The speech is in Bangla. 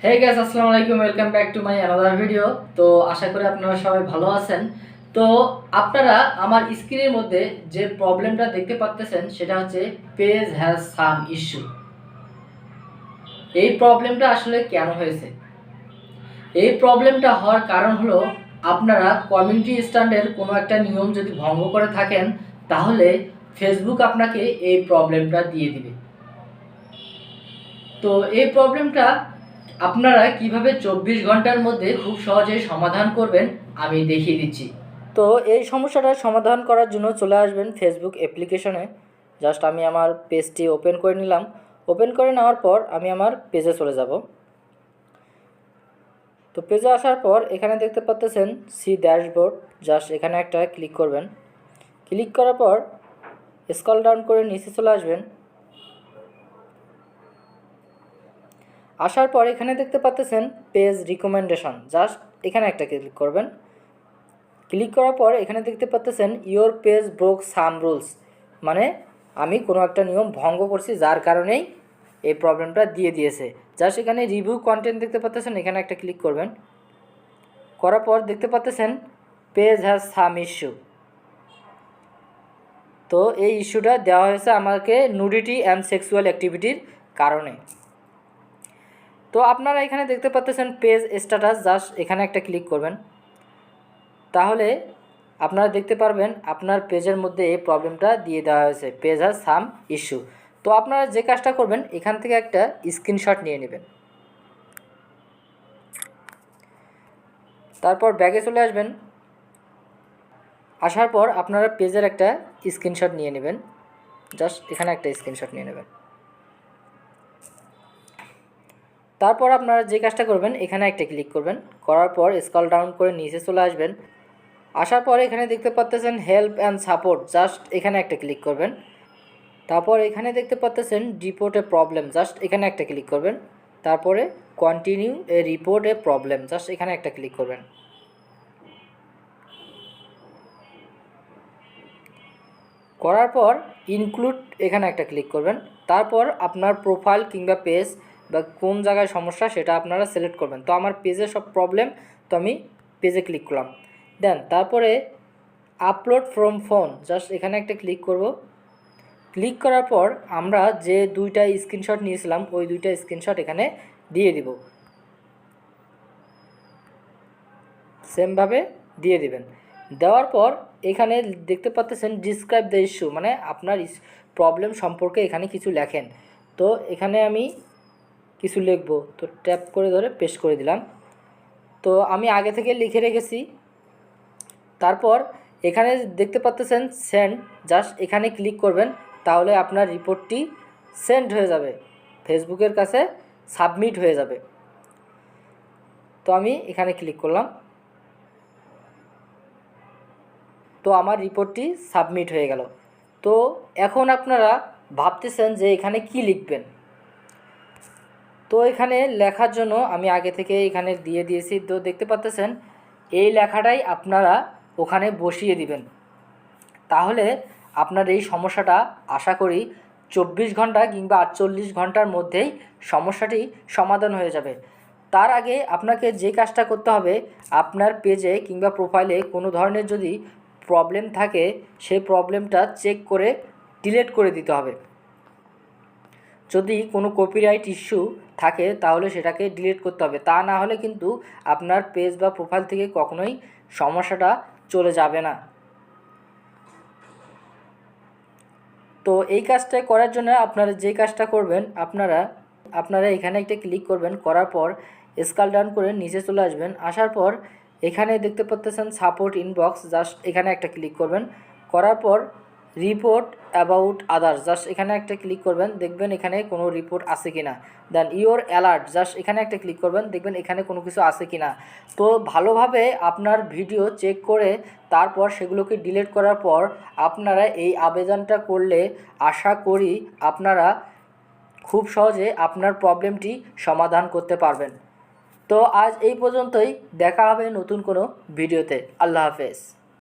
হে গাইস, আসসালামু আলাইকুম, welcome back to my another video. তো আশা করি আপনারা সবাই ভালো আছেন। তো আপনারা আমার স্ক্রিনের মধ্যে যে প্রবলেমটা দেখতে পাচ্ছেন সেটা হচ্ছে পেজ হ্যাজ সাম ইস্যু। এই প্রবলেমটা আসলে কেন হয়েছে? এই প্রবলেমটা হওয়ার কারণ হলো আপনারা কমিউনিটি স্ট্যান্ডার্ডের কোনো একটা নিয়ম যদি ভঙ্গ করে থাকেন, তাহলে ফেসবুক আপনাকে এই প্রবলেমটা দিয়ে দিবে। তো এই প্রবলেমটা আপনারা কিভাবে 24 ঘন্টার মধ্যে খুব সহজেই সমাধান করবেন আমি দেখিয়ে দিচ্ছি। তো এই সমস্যাটা সমাধান করার জন্য চলে আসবেন ফেসবুক অ্যাপ্লিকেশনে। জাস্ট আমি আমার পেজটি ওপেন করে নিলাম। ওপেন করে নেওয়ার পর আমি আমার পেজে চলে যাব। তো পেজে আসার পর এখানে দেখতে পাচ্ছেন সি ড্যাশবোর্ড, জাস্ট এখানে একটা ক্লিক করবেন। ক্লিক করার পর স্ক্রল ডাউন করে নিচে চলে আসবেন। আসার পর এখানে দেখতে পাচ্ছেন পেজ রিকমেন্ডেশন, জাস্ট এখানে একটা ক্লিক করবেন। ক্লিক করার পর এখানে দেখতে পাচ্ছেন your page broke some rules, মানে আমি কোনো একটা নিয়ম ভঙ্গ করছি যার কারণেই এই প্রবলেমটা দিয়ে দিয়েছে। জাস্ট এখানে রিভিউ কন্টেন্ট দেখতে পাচ্ছেন, এখানে একটা ক্লিক করবেন। করার পর দেখতে পাচ্ছেন পেজ হ্যাজ সাম ইস্যু। তো এই ইস্যুটা দেওয়া হয়েছে আমাকে নুডিটি অ্যান্ড সেক্সুয়াল অ্যাক্টিভিটির কারণে। তো আপনারা এখানে দেখতে পাচ্ছেন পেজ স্ট্যাটাস, জাস্ট এখানে একটা ক্লিক করবেন। তাহলে আপনারা দেখতে পারবেন আপনার পেজের মধ্যে এই প্রবলেমটা দিয়ে দেওয়া হয়েছে, পেজ হ্যাজ সাম ইস্যু। তো আপনারা যে কাজটা করবেন এখান থেকে একটা স্ক্রিনশট নিয়ে নেবেন। তারপর ব্যাগে চলে আসবেন। আসার পর আপনারা পেজের একটা স্ক্রিনশট নিয়ে নেবেন। জাস্ট এখানে একটা স্ক্রিনশট নিয়ে নেবেন। তারপর আপনারা যে কাজটা করবেন এখানে একটা ক্লিক করবেন। করার পর স্ক্রল ডাউন করে নিচে চলে আসবেন। আসার পর এখানে দেখতে পাচ্ছেন হেল্প অ্যান্ড সাপোর্ট, জাস্ট এখানে একটা ক্লিক করবেন। তারপর এখানে দেখতে পাচ্ছেন রিপোর্ট এ প্রবলেম, জাস্ট এখানে একটা ক্লিক করবেন। তারপরে কন্টিনিউ এ রিপোর্ট এ প্রবলেম, জাস্ট এখানে একটা ক্লিক করবেন। করার পর ইনক্লুড এখানে একটা ক্লিক করবেন। তারপর আপনার প্রোফাইল কিংবা পেজ বা কোন জায়গায় সমস্যা সেটা আপনারা সিলেক্ট করবেন। তো আমার পেজে সব প্রবলেম, তো আমি পেজে ক্লিক করলাম। দেন তারপরে আপলোড ফ্রম ফোন, জাস্ট এখানে একটা ক্লিক করব। ক্লিক করার পর আমরা যে দুইটা স্ক্রিনশট নিয়েছিলাম ওই দুইটা স্ক্রিনশট এখানে দিয়ে দিব, সেমভাবে দিয়ে দিবেন। দেওয়ার পর এখানে দেখতে পাচ্ছেন ডিসক্রাইব দ্য ইস্যু, মানে আপনার প্রবলেম সম্পর্কে এখানে কিছু লেখেন। তো এখানে আমি কিছু লিখব, তো ট্যাপ করে ধরে পেস্ট করে দিলাম। তো আমি আগে থেকে লিখে রেখেছি। তারপর এখানে দেখতে পাচ্ছেন সেন্ড, জাস্ট এখানে ক্লিক করবেন। তাহলে আপনার রিপোর্টটি সেন্ড হয়ে যাবে, ফেসবুকের কাছে সাবমিট হয়ে যাবে। তো আমি এখানে ক্লিক করলাম। তো আমার রিপোর্টটি সাবমিট হয়ে গেল। তো এখন আপনারা ভাবতেছেন যে এখানে কি লিখবেন। তো এখানে লেখার জন্য আমি আগে থেকে এখানে দিয়ে দিয়েছি। তো দেখতে পাচ্ছেন এই লেখাটাই আপনারা ওখানে বসিয়ে দিবেন। তাহলে আপনার এই সমস্যাটা আশা করি 24 ঘন্টা কিংবা 48 ঘন্টার মধ্যেই সমস্যাটি সমাধান হয়ে যাবে। তার আগে আপনাকে যে কাজটা করতে হবে, আপনার পেজে কিংবা প্রোফাইলে কোনো ধরনের যদি প্রবলেম থাকে সেই প্রবলেমটা চেক করে ডিলিট করে দিতে হবে। যদি কোনো কপিরাইট ইস্যু থাকে তাহলে সেটাকে ডিলিট করতে হবে, তা না হলে কিন্তু আপনার পেজ বা প্রোফাইল থেকে কখনোই সমস্যাটা চলে যাবে না। তো এই কাজটা করার জন্য আপনারা যে কাজটা করবেন, আপনারা এখানে একটা ক্লিক করবেন। করার পর স্ক্রল ডাউন করে নিচে চলে আসবেন। আসার পর এখানে দেখতে পাচ্ছেন সাপোর্ট ইনবক্স, জাস্ট এখানে একটা ক্লিক করবেন। করার পর রিপোর্ট অ্যাবাউট আদার্স, জাস্ট এখানে একটা ক্লিক করবেন, দেখবেন এখানে কোনো রিপোর্ট আছে কিনা। দেন ইওর অ্যালার্ট, জাস্ট এখানে একটা ক্লিক করবেন, দেখবেন এখানে কোনো কিছু আছে কিনা। তো ভালোভাবে আপনার ভিডিও চেক করে তারপর সেগুলোকে ডিলিট করার পর আপনারা এই আবেদনটা করলে আশা করি আপনারা খুব সহজে আপনার প্রবলেমটি সমাধান করতে পারবেন। তো আজ এই পর্যন্তই, দেখা হবে নতুন কোনো ভিডিওতে। আল্লাহ হাফেজ।